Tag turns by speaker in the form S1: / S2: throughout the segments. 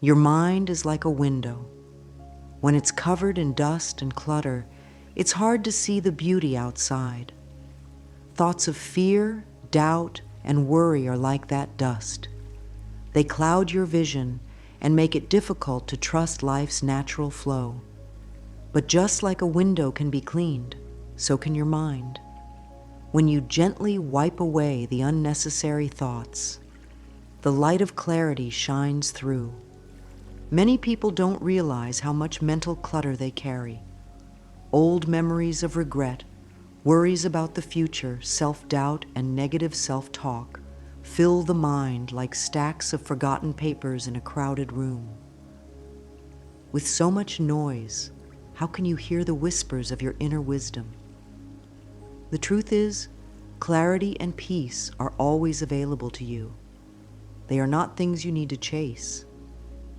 S1: Your mind is like a window. When it's covered in dust and clutter, it's hard to see the beauty outside. Thoughts of fear, doubt, and worry are like that dust. They cloud your vision and make it difficult to trust life's natural flow. But just like a window can be cleaned, so can your mind. When you gently wipe away the unnecessary thoughts, the light of clarity shines through. Many people don't realize how much mental clutter they carry. Old memories of regret, worries about the future, self-doubt, and negative self-talk fill the mind like stacks of forgotten papers in a crowded room. With so much noise, how can you hear the whispers of your inner wisdom? The truth is, clarity and peace are always available to you. They are not things you need to chase.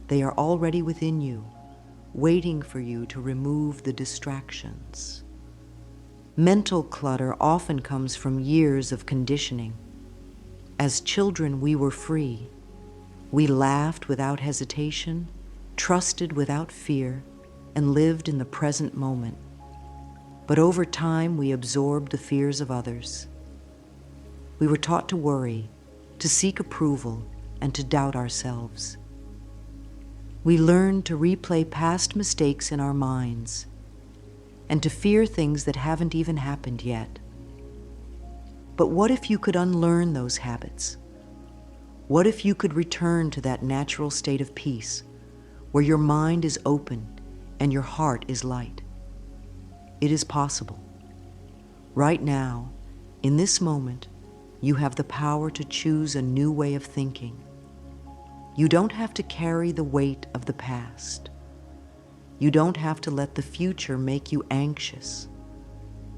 S1: They are already within you, waiting for you to remove the distractions. Mental clutter often comes from years of conditioning. As children, we were free. We laughed without hesitation, trusted without fear, and lived in the present moment. But over time, we absorbed the fears of others. We were taught to worry, to seek approval, and to doubt ourselves. We learned to replay past mistakes in our minds and to fear things that haven't even happened yet. But what if you could unlearn those habits? What if you could return to that natural state of peace where your mind is open and your heart is light? It is possible. Right now, in this moment, you have the power to choose a new way of thinking. You don't have to carry the weight of the past. You don't have to let the future make you anxious.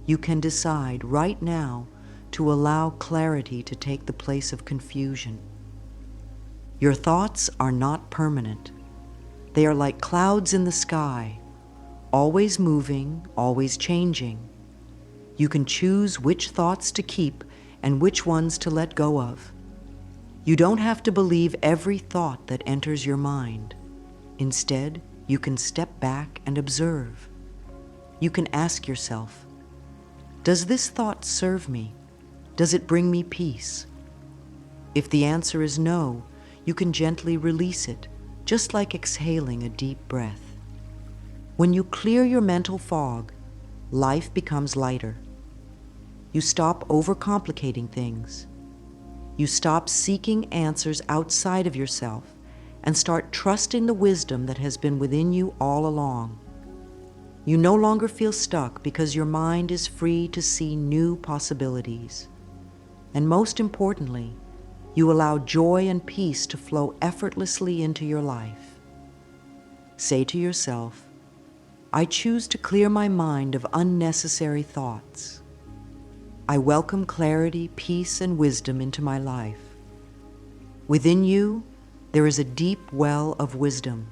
S1: You can decide right now to allow clarity to take the place of confusion. Your thoughts are not permanent. They are like clouds in the sky, always moving, always changing. You can choose which thoughts to keep and which ones to let go of. You don't have to believe every thought that enters your mind. Instead, you can step back and observe. You can ask yourself, does this thought serve me? Does it bring me peace? If the answer is no, you can gently release it, just like exhaling a deep breath. When you clear your mental fog, life becomes lighter. You stop overcomplicating things. You stop seeking answers outside of yourself and start trusting the wisdom that has been within you all along. You no longer feel stuck because your mind is free to see new possibilities. And most importantly, you allow joy and peace to flow effortlessly into your life. Say to yourself, I choose to clear my mind of unnecessary thoughts. I welcome clarity, peace, and wisdom into my life. Within you, there is a deep well of wisdom.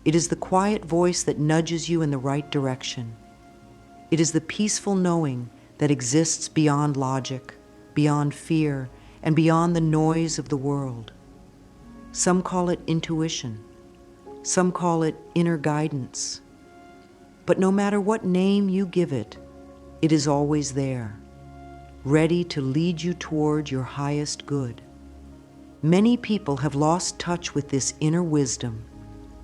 S1: It is the quiet voice that nudges you in the right direction. It is the peaceful knowing that exists beyond logic, beyond fear, and beyond the noise of the world. Some call it intuition. Some call it inner guidance. But no matter what name you give it, it is always there, ready to lead you toward your highest good. Many people have lost touch with this inner wisdom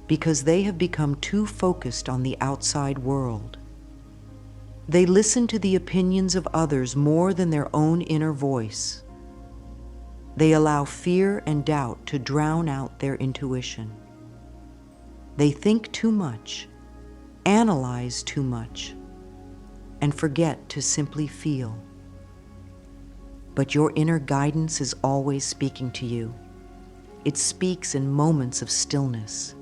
S1: because they have become too focused on the outside world. They listen to the opinions of others more than their own inner voice. They allow fear and doubt to drown out their intuition. They think too much, analyze too much, and forget to simply feel. But your inner guidance is always speaking to you. It speaks in moments of stillness.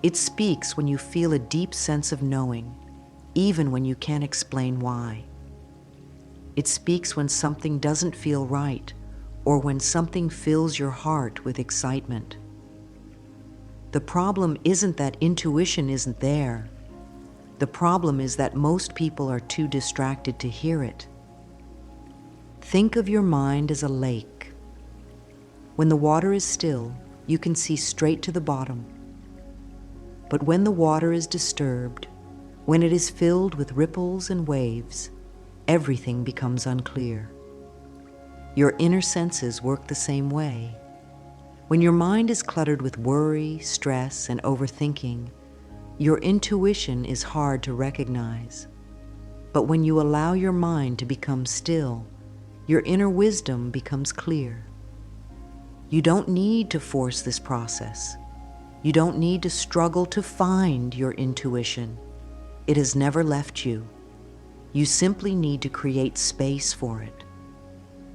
S1: It speaks when you feel a deep sense of knowing, even when you can't explain why. It speaks when something doesn't feel right, or when something fills your heart with excitement. The problem isn't that intuition isn't there. The problem is that most people are too distracted to hear it. Think of your mind as a lake. When the water is still, you can see straight to the bottom. But when the water is disturbed, when it is filled with ripples and waves, everything becomes unclear. Your inner senses work the same way. When your mind is cluttered with worry, stress, and overthinking, your intuition is hard to recognize. But when you allow your mind to become still, your inner wisdom becomes clear. You don't need to force this process. You don't need to struggle to find your intuition. It has never left you. You simply need to create space for it.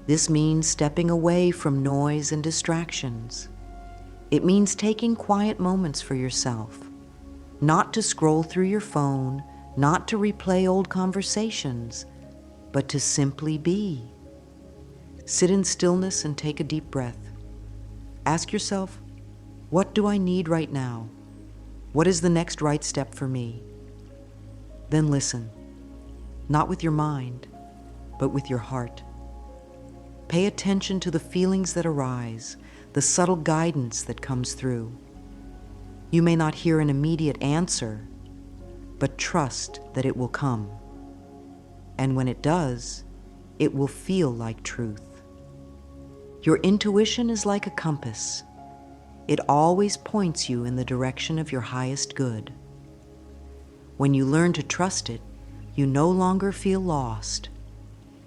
S1: This means stepping away from noise and distractions. It means taking quiet moments for yourself, not to scroll through your phone, not to replay old conversations, but to simply be. Sit in stillness and take a deep breath. Ask yourself, what do I need right now? What is the next right step for me? Then listen, not with your mind, but with your heart. Pay attention to the feelings that arise, the subtle guidance that comes through. You may not hear an immediate answer, but trust that it will come. And when it does, it will feel like truth. Your intuition is like a compass. It always points you in the direction of your highest good. When you learn to trust it, you no longer feel lost.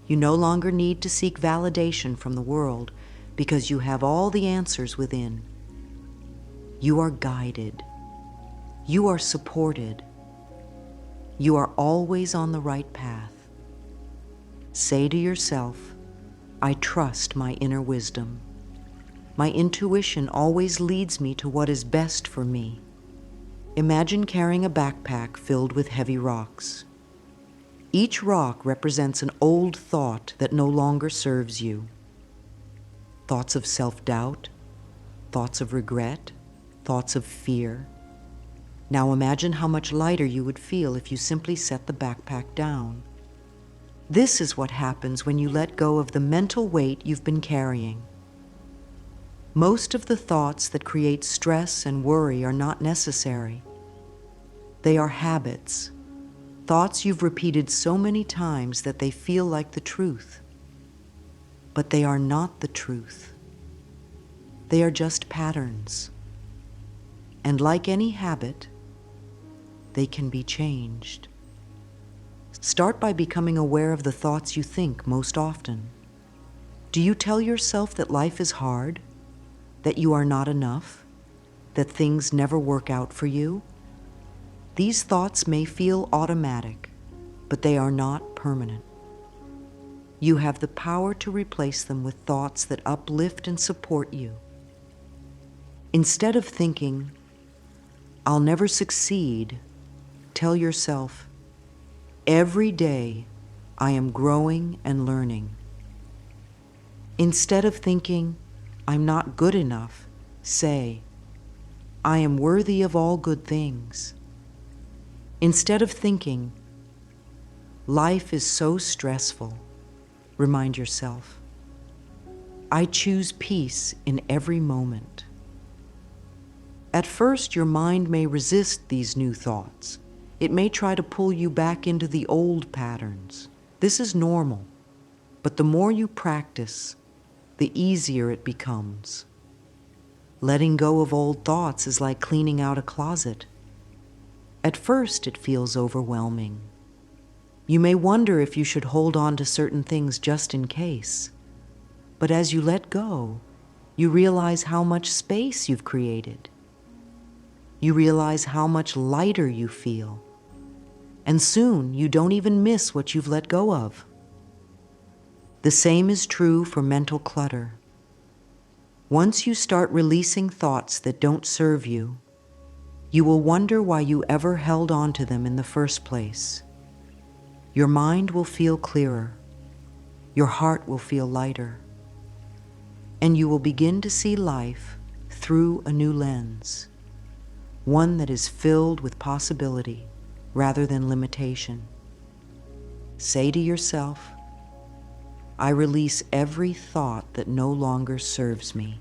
S1: You no longer need to seek validation from the world because you have all the answers within. You are guided. You are supported. You are always on the right path. Say to yourself, I trust my inner wisdom. My intuition always leads me to what is best for me. Imagine carrying a backpack filled with heavy rocks. Each rock represents an old thought that no longer serves you. Thoughts of self-doubt, thoughts of regret, thoughts of fear. Now imagine how much lighter you would feel if you simply set the backpack down. This is what happens when you let go of the mental weight you've been carrying. Most of the thoughts that create stress and worry are not necessary. They are habits, thoughts you've repeated so many times that they feel like the truth. But they are not the truth. They are just patterns. And like any habit, they can be changed. Start by becoming aware of the thoughts you think most often. Do you tell yourself that life is hard? That you are not enough? That things never work out for you? These thoughts may feel automatic, but they are not permanent. You have the power to replace them with thoughts that uplift and support you. Instead of thinking, I'll never succeed, tell yourself, every day I am growing and learning. Instead of thinking, I'm not good enough, say, I am worthy of all good things. Instead of thinking, life is so stressful, remind yourself, I choose peace in every moment. At first, your mind may resist these new thoughts. It may try to pull you back into the old patterns. This is normal, but the more you practice, the easier it becomes. Letting go of old thoughts is like cleaning out a closet. At first, it feels overwhelming. You may wonder if you should hold on to certain things just in case. But as you let go, you realize how much space you've created. You realize how much lighter you feel. And soon, you don't even miss what you've let go of. The same is true for mental clutter. Once you start releasing thoughts that don't serve you, you will wonder why you ever held on to them in the first place. Your mind will feel clearer. Your heart will feel lighter. And you will begin to see life through a new lens, one that is filled with possibility rather than limitation. Say to yourself, I release every thought that no longer serves me.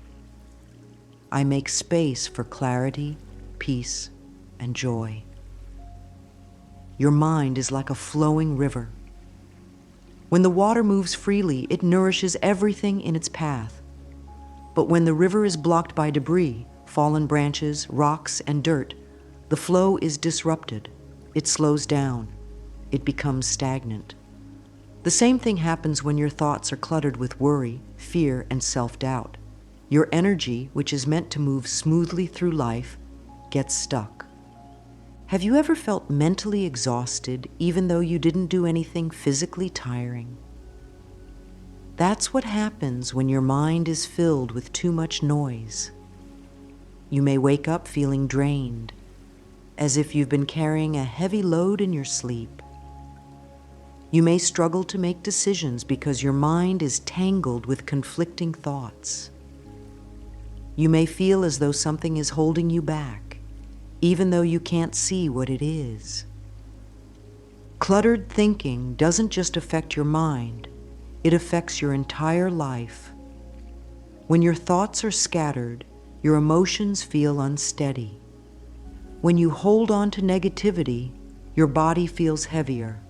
S1: I make space for clarity, peace, and joy. Your mind is like a flowing river. When the water moves freely, it nourishes everything in its path. But when the river is blocked by debris, fallen branches, rocks, and dirt, the flow is disrupted. It slows down. It becomes stagnant. The same thing happens when your thoughts are cluttered with worry, fear, and self-doubt. Your energy, which is meant to move smoothly through life, gets stuck. Have you ever felt mentally exhausted even though you didn't do anything physically tiring? That's what happens when your mind is filled with too much noise. You may wake up feeling drained, as if you've been carrying a heavy load in your sleep. You may struggle to make decisions because your mind is tangled with conflicting thoughts. You may feel as though something is holding you back, even though you can't see what it is. Cluttered thinking doesn't just affect your mind, it affects your entire life. When your thoughts are scattered, your emotions feel unsteady. When you hold on to negativity, your body feels heavier.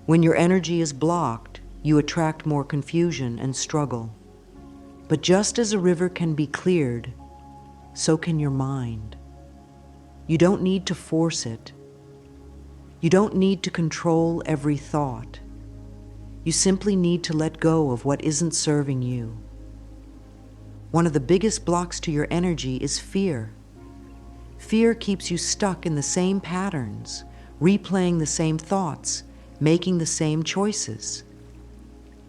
S1: When your energy is blocked, you attract more confusion and struggle. But just as a river can be cleared, so can your mind. You don't need to force it. You don't need to control every thought. You simply need to let go of what isn't serving you. One of the biggest blocks to your energy is fear. Fear keeps you stuck in the same patterns, replaying the same thoughts, making the same choices.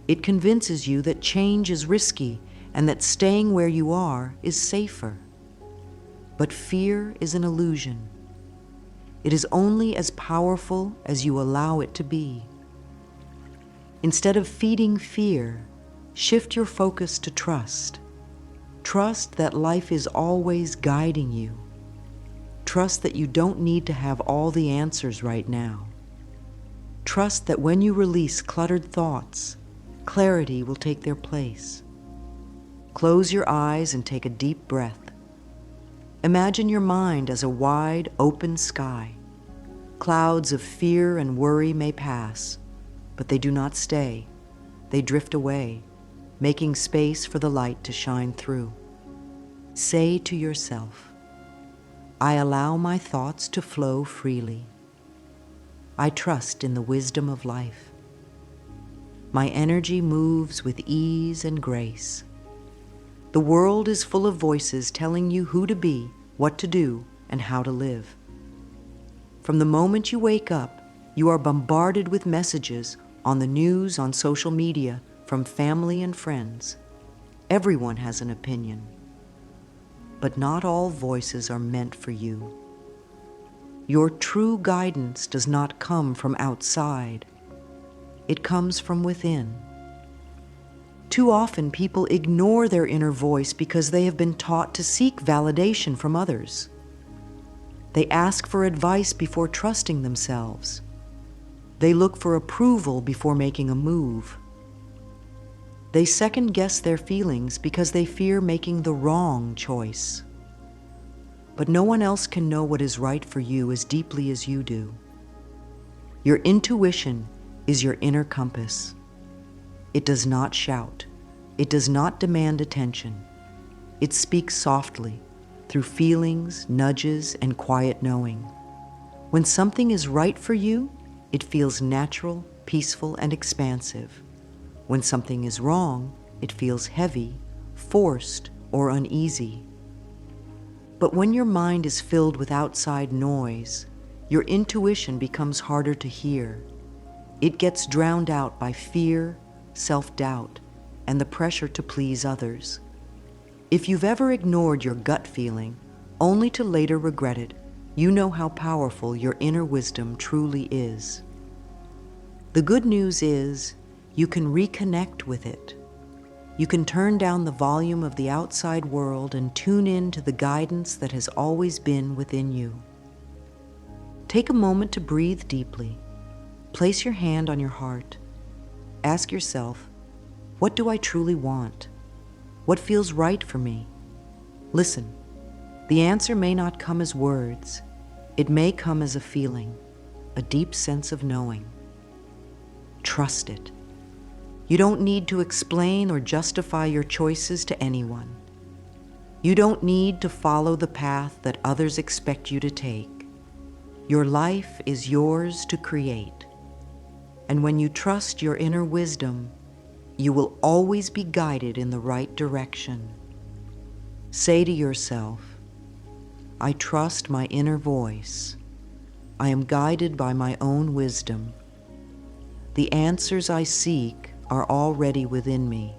S1: It convinces you that change is risky and that staying where you are is safer. But fear is an illusion. It is only as powerful as you allow it to be. Instead of feeding fear, shift your focus to trust. Trust that life is always guiding you. Trust that you don't need to have all the answers right now. Trust that when you release cluttered thoughts, clarity will take their place. Close your eyes and take a deep breath. Imagine your mind as a wide, open sky. Clouds of fear and worry may pass, but they do not stay. They drift away, making space for the light to shine through. Say to yourself, I allow my thoughts to flow freely. I trust in the wisdom of life. My energy moves with ease and grace. The world is full of voices telling you who to be, what to do, and how to live. From the moment you wake up, you are bombarded with messages on the news, on social media, from family and friends. Everyone has an opinion. But not all voices are meant for you. Your true guidance does not come from outside. It comes from within. Too often, people ignore their inner voice because they have been taught to seek validation from others. They ask for advice before trusting themselves. They look for approval before making a move. They second-guess their feelings because they fear making the wrong choice. But no one else can know what is right for you as deeply as you do. Your intuition is your inner compass. It does not shout. It does not demand attention. It speaks softly, through feelings, nudges, and quiet knowing. When something is right for you, it feels natural, peaceful, and expansive. When something is wrong, it feels heavy, forced, or uneasy. But when your mind is filled with outside noise, your intuition becomes harder to hear. It gets drowned out by fear, self-doubt, and the pressure to please others. If you've ever ignored your gut feeling, only to later regret it, you know how powerful your inner wisdom truly is. The good news is, you can reconnect with it. You can turn down the volume of the outside world and tune in to the guidance that has always been within you. Take a moment to breathe deeply. Place your hand on your heart. Ask yourself, what do I truly want? What feels right for me? Listen, the answer may not come as words. It may come as a feeling, a deep sense of knowing. Trust it. You don't need to explain or justify your choices to anyone. You don't need to follow the path that others expect you to take. Your life is yours to create. And when you trust your inner wisdom, you will always be guided in the right direction. Say to yourself, I trust my inner voice. I am guided by my own wisdom. The answers I seek are already within me.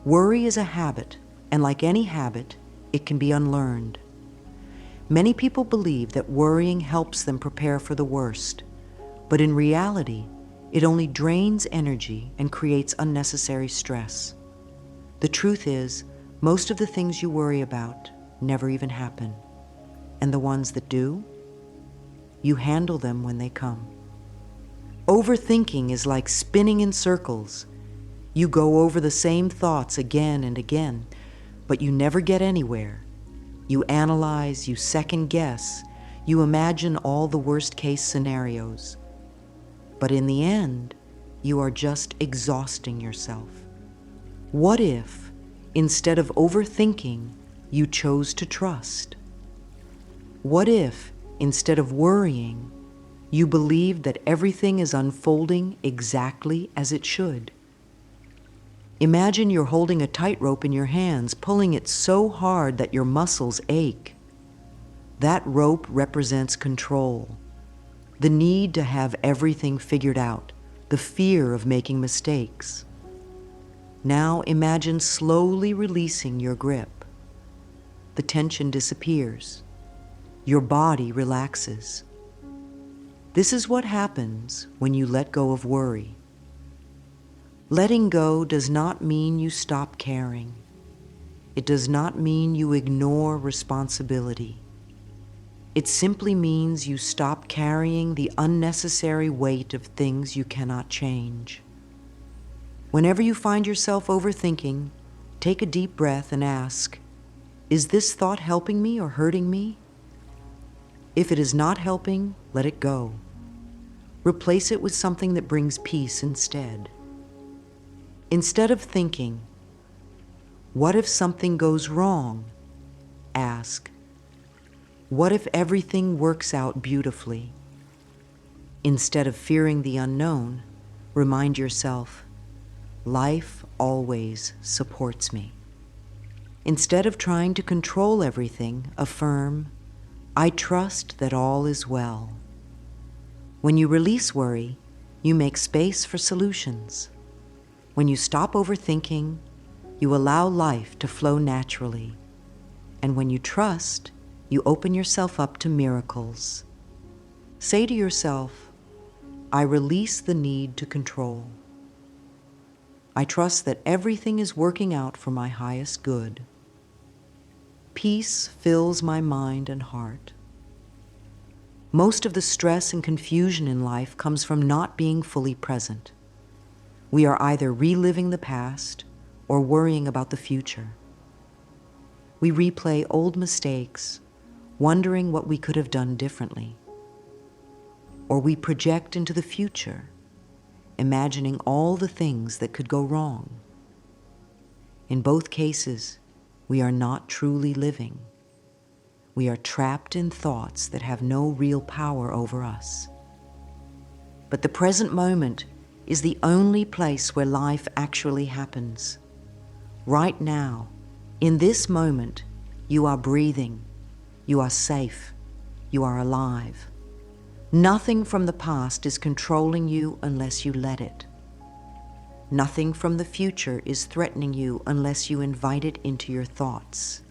S1: Worry is a habit, and like any habit, it can be unlearned. Many people believe that worrying helps them prepare for the worst, but in reality, it only drains energy and creates unnecessary stress. The truth is, most of the things you worry about never even happen, and the ones that do, you handle them when they come. Overthinking is like spinning in circles. You go over the same thoughts again and again, but you never get anywhere. You analyze, you second guess, you imagine all the worst case scenarios. But in the end, you are just exhausting yourself. What if, instead of overthinking, you chose to trust? What if, instead of worrying, you believed that everything is unfolding exactly as it should? Imagine you're holding a tightrope in your hands, pulling it so hard that your muscles ache. That rope represents control, the need to have everything figured out, the fear of making mistakes. Now imagine slowly releasing your grip. The tension disappears. Your body relaxes. This is what happens when you let go of worry. Letting go does not mean you stop caring. It does not mean you ignore responsibility. It simply means you stop carrying the unnecessary weight of things you cannot change. Whenever you find yourself overthinking, take a deep breath and ask, is this thought helping me or hurting me? If it is not helping, let it go. Replace it with something that brings peace instead. Instead of thinking, what if something goes wrong? Ask, what if everything works out beautifully? Instead of fearing the unknown, remind yourself, life always supports me. Instead of trying to control everything, affirm, I trust that all is well. When you release worry, you make space for solutions. When you stop overthinking, you allow life to flow naturally. And when you trust, you open yourself up to miracles. Say to yourself, I release the need to control. I trust that everything is working out for my highest good. Peace fills my mind and heart. Most of the stress and confusion in life comes from not being fully present. We are either reliving the past or worrying about the future. We replay old mistakes, wondering what we could have done differently. Or we project into the future, imagining all the things that could go wrong. In both cases, we are not truly living. We are trapped in thoughts that have no real power over us. But the present moment is the only place where life actually happens. Right now, in this moment, you are breathing, you are safe, you are alive. Nothing from the past is controlling you unless you let it. Nothing from the future is threatening you unless you invite it into your thoughts.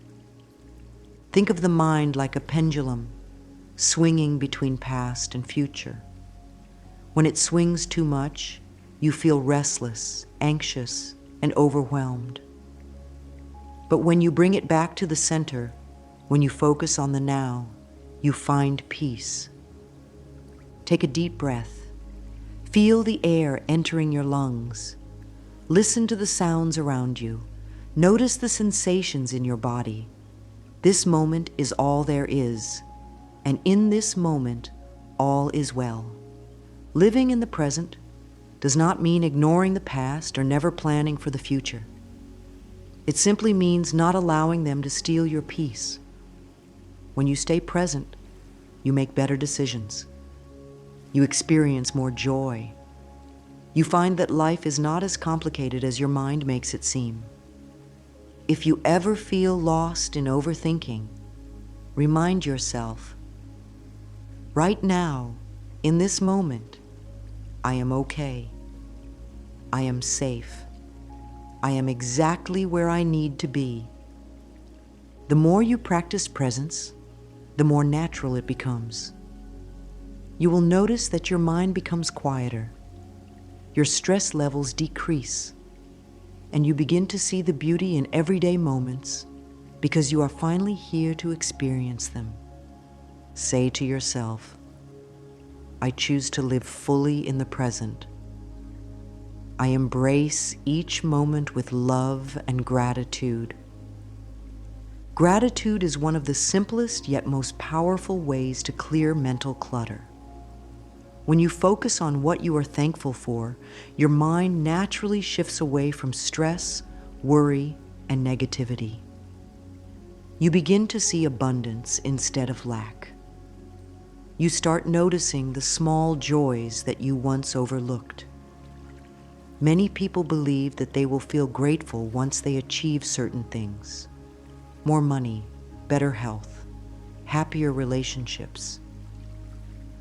S1: Think of the mind like a pendulum, swinging between past and future. When it swings too much, you feel restless, anxious, and overwhelmed. But when you bring it back to the center, when you focus on the now, you find peace. Take a deep breath. Feel the air entering your lungs. Listen to the sounds around you. Notice the sensations in your body. This moment is all there is, and in this moment, all is well. Living in the present does not mean ignoring the past or never planning for the future. It simply means not allowing them to steal your peace. When you stay present, you make better decisions. You experience more joy. You find that life is not as complicated as your mind makes it seem. If you ever feel lost in overthinking, remind yourself, right now, in this moment, I am okay. I am safe. I am exactly where I need to be. The more you practice presence, the more natural it becomes. You will notice that your mind becomes quieter, your stress levels decrease, and you begin to see the beauty in everyday moments because you are finally here to experience them. Say to yourself, I choose to live fully in the present. I embrace each moment with love and gratitude. Gratitude is one of the simplest yet most powerful ways to clear mental clutter. When you focus on what you are thankful for, your mind naturally shifts away from stress, worry, and negativity. You begin to see abundance instead of lack. You start noticing the small joys that you once overlooked. Many people believe that they will feel grateful once they achieve certain things. More money, better health, happier relationships.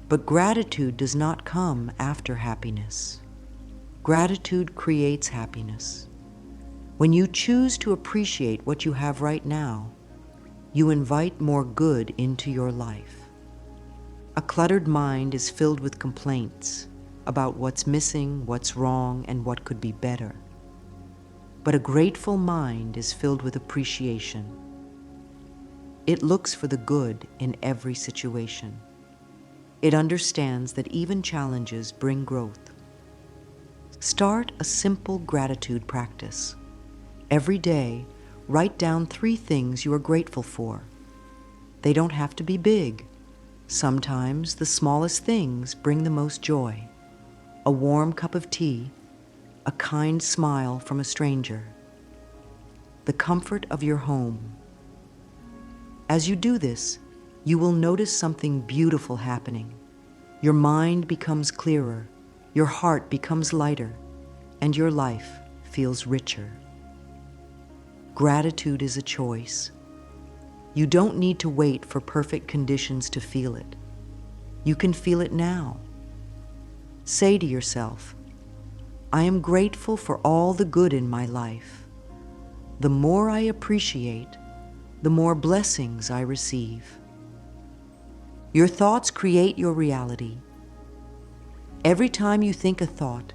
S1: But gratitude does not come after happiness. Gratitude creates happiness. When you choose to appreciate what you have right now, you invite more good into your life. A cluttered mind is filled with complaints about what's missing, what's wrong, and what could be better. But a grateful mind is filled with appreciation. It looks for the good in every situation. It understands that even challenges bring growth. Start a simple gratitude practice. Every day, write down 3 things you are grateful for. They don't have to be big. Sometimes the smallest things bring the most joy. A warm cup of tea, a kind smile from a stranger, the comfort of your home. As you do this, you will notice something beautiful happening. Your mind becomes clearer, your heart becomes lighter, and your life feels richer. Gratitude is a choice. You don't need to wait for perfect conditions to feel it. You can feel it now. Say to yourself, I am grateful for all the good in my life. The more I appreciate, the more blessings I receive. Your thoughts create your reality. Every time you think a thought,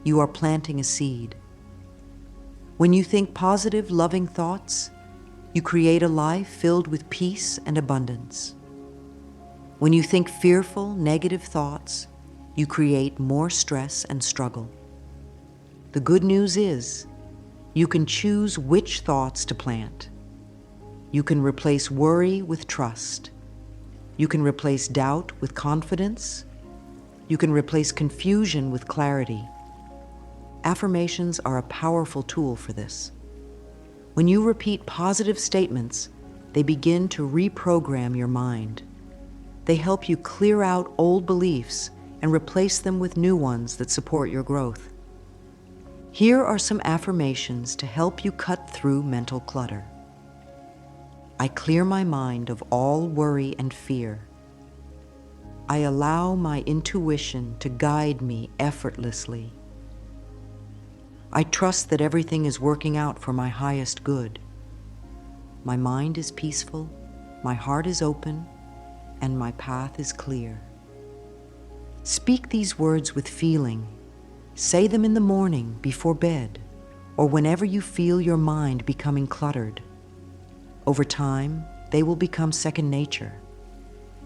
S1: you are planting a seed. When you think positive, loving thoughts, you create a life filled with peace and abundance. When you think fearful, negative thoughts, you create more stress and struggle. The good news is, you can choose which thoughts to plant. You can replace worry with trust. You can replace doubt with confidence. You can replace confusion with clarity. Affirmations are a powerful tool for this. When you repeat positive statements, they begin to reprogram your mind. They help you clear out old beliefs and replace them with new ones that support your growth. Here are some affirmations to help you cut through mental clutter. I clear my mind of all worry and fear. I allow my intuition to guide me effortlessly. I trust that everything is working out for my highest good. My mind is peaceful, my heart is open, and my path is clear. Speak these words with feeling. Say them in the morning, before bed, or whenever you feel your mind becoming cluttered. Over time, they will become second nature.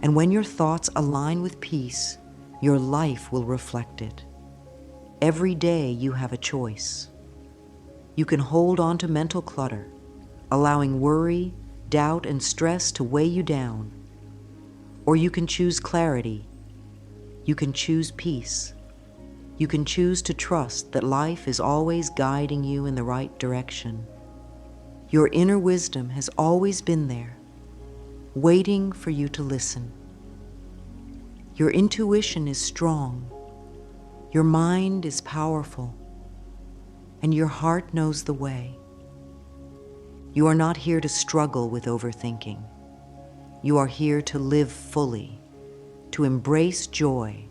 S1: And when your thoughts align with peace, your life will reflect it. Every day you have a choice. You can hold on to mental clutter, allowing worry, doubt, and stress to weigh you down. Or you can choose clarity. You can choose peace. You can choose to trust that life is always guiding you in the right direction. Your inner wisdom has always been there, waiting for you to listen. Your intuition is strong. Your mind is powerful. And your heart knows the way. You are not here to struggle with overthinking. You are here to live fully, to embrace joy,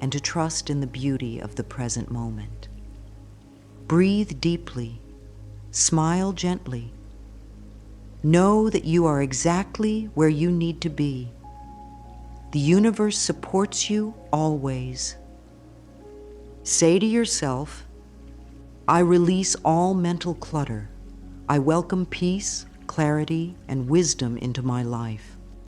S1: and to trust in the beauty of the present moment. Breathe deeply, smile gently. Know that you are exactly where you need to be. The universe supports you always. Say to yourself, I release all mental clutter. I welcome peace, clarity, and wisdom into my life.